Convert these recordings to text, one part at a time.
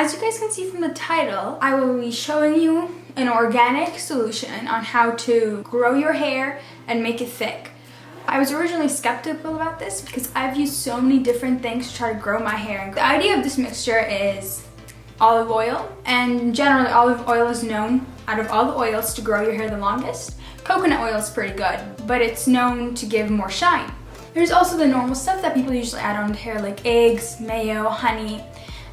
As you guys can see from the title, I will be showing you an organic solution on how to grow your hair and make it thick. I was originally skeptical about this because I've used so many different things to try to grow my hair. The idea of this mixture is olive oil, and generally olive oil is known out of all the oils to grow your hair the longest. Coconut oil is pretty good, but it's known to give more shine. There's also the normal stuff that people usually add on to hair like eggs, mayo, honey.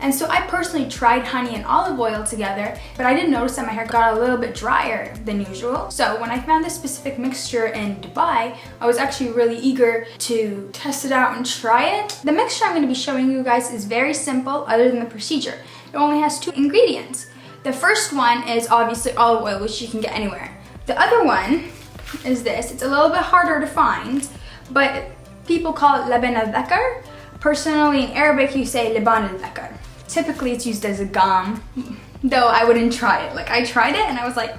And so I personally tried honey and olive oil together, but I did notice that my hair got a little bit drier than usual. So when I found this specific mixture in Dubai, I was actually really eager to test it out and try it. The mixture I'm going to be showing you guys is very simple other than the procedure. It only has 2 ingredients. The first one is obviously olive oil, which you can get anywhere. The other one is this. It's a little bit harder to find, but people call it Leban Thakar. Personally, in Arabic, you say Leban Thakar. Typically, it's used as a gum, though I wouldn't try it. Like, I tried it and I was like,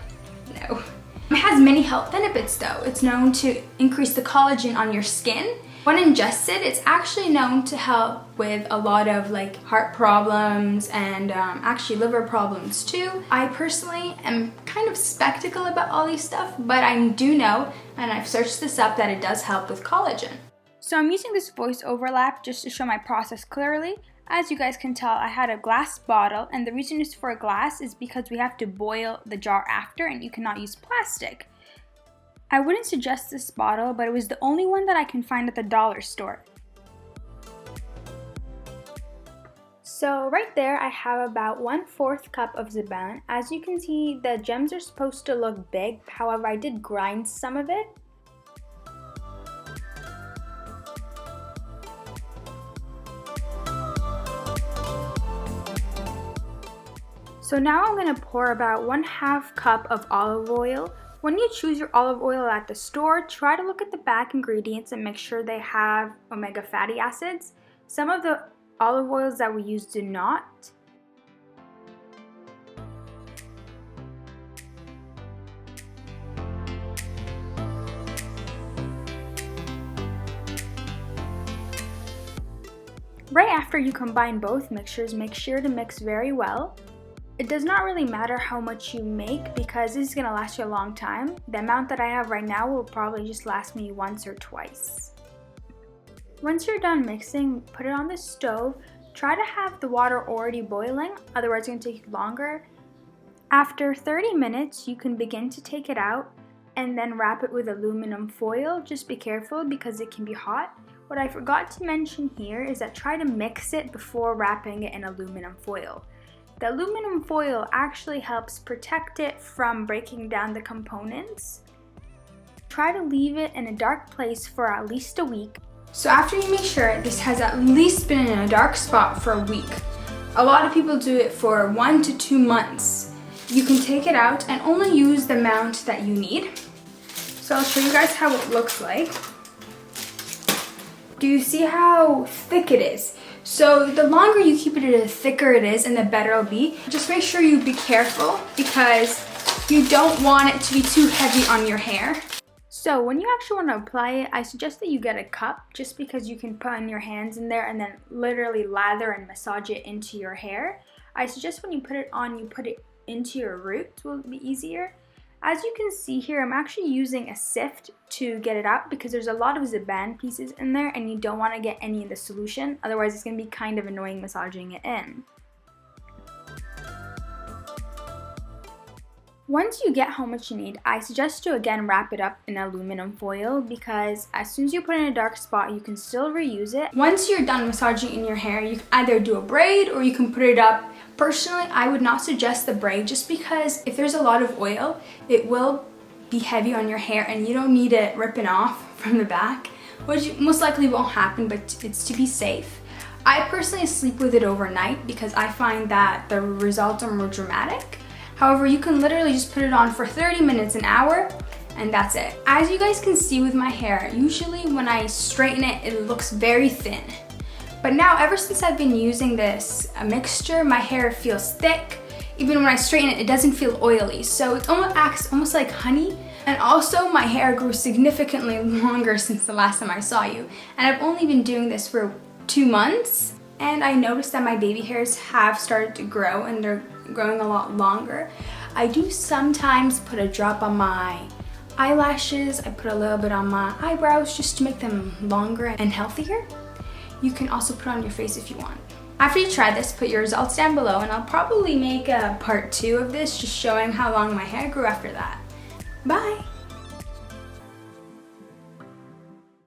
no. It has many health benefits though. It's known to increase the collagen on your skin. When ingested, it's actually known to help with a lot of like heart problems and actually liver problems too. I personally am kind of skeptical about all these stuff, but I do know, and I've searched this up, that it does help with collagen. So I'm using this voice overlap just to show my process clearly. As you guys can tell, I had a glass bottle, and the reason it's for a glass is because we have to boil the jar after and you cannot use plastic. I wouldn't suggest this bottle, but it was the only one that I can find at the dollar store. So right there I have about 1/4 cup of Zeban. As you can see, the gems are supposed to look big, however I did grind some of it. So now I'm going to pour about 1/2 cup of olive oil. When you choose your olive oil at the store, try to look at the back ingredients and make sure they have omega fatty acids. Some of the olive oils that we use do not. Right after you combine both mixtures, make sure to mix very well. It does not really matter how much you make because this is going to last you a long time. The amount that I have right now will probably just last me once or twice. Once you're done mixing, put it on the stove. Try to have the water already boiling, otherwise it's going to take longer. After 30 minutes, you can begin to take it out and then wrap it with aluminum foil. Just be careful because it can be hot. What I forgot to mention here is that try to mix it before wrapping it in aluminum foil. The aluminum foil actually helps protect it from breaking down the components. Try to leave it in a dark place for at least a week. So after you make sure this has at least been in a dark spot for a week, a lot of people do it for 1 to 2 months. You can take it out and only use the amount that you need. So I'll show you guys how it looks like. Do you see how thick it is? So the longer you keep it, the thicker it is and the better it'll be. Just make sure you be careful because you don't want it to be too heavy on your hair. So when you actually want to apply it, I suggest that you get a cup just because you can put in your hands in there and then literally lather and massage it into your hair. I suggest when you put it on, you put it into your roots, will be easier. As you can see here, I'm actually using a sift to get it out because there's a lot of Zeban pieces in there and you don't want to get any in the solution, otherwise it's going to be kind of annoying massaging it in. Once you get how much you need, I suggest to again wrap it up in aluminum foil because as soon as you put it in a dark spot, you can still reuse it. Once you're done massaging in your hair, you can either do a braid or you can put it up. Personally, I would not suggest the braid just because if there's a lot of oil, it will be heavy on your hair and you don't need it ripping off from the back, which most likely won't happen, but it's to be safe. I personally sleep with it overnight because I find that the results are more dramatic. However, you can literally just put it on for 30 minutes, an hour, and that's it. As you guys can see with my hair, usually when I straighten it, it looks very thin. But now, ever since I've been using this mixture, my hair feels thick. Even when I straighten it, it doesn't feel oily. So it acts almost like honey. And also, my hair grew significantly longer since the last time I saw you. And I've only been doing this for 2 months. and I noticed that my baby hairs have started to grow and they're growing a lot longer. I do sometimes put a drop on my eyelashes. I put a little bit on my eyebrows just to make them longer and healthier. You can also put on your face if you want. After you try this, put your results down below, and I'll probably make a part 2 of this just showing how long my hair grew after that. Bye!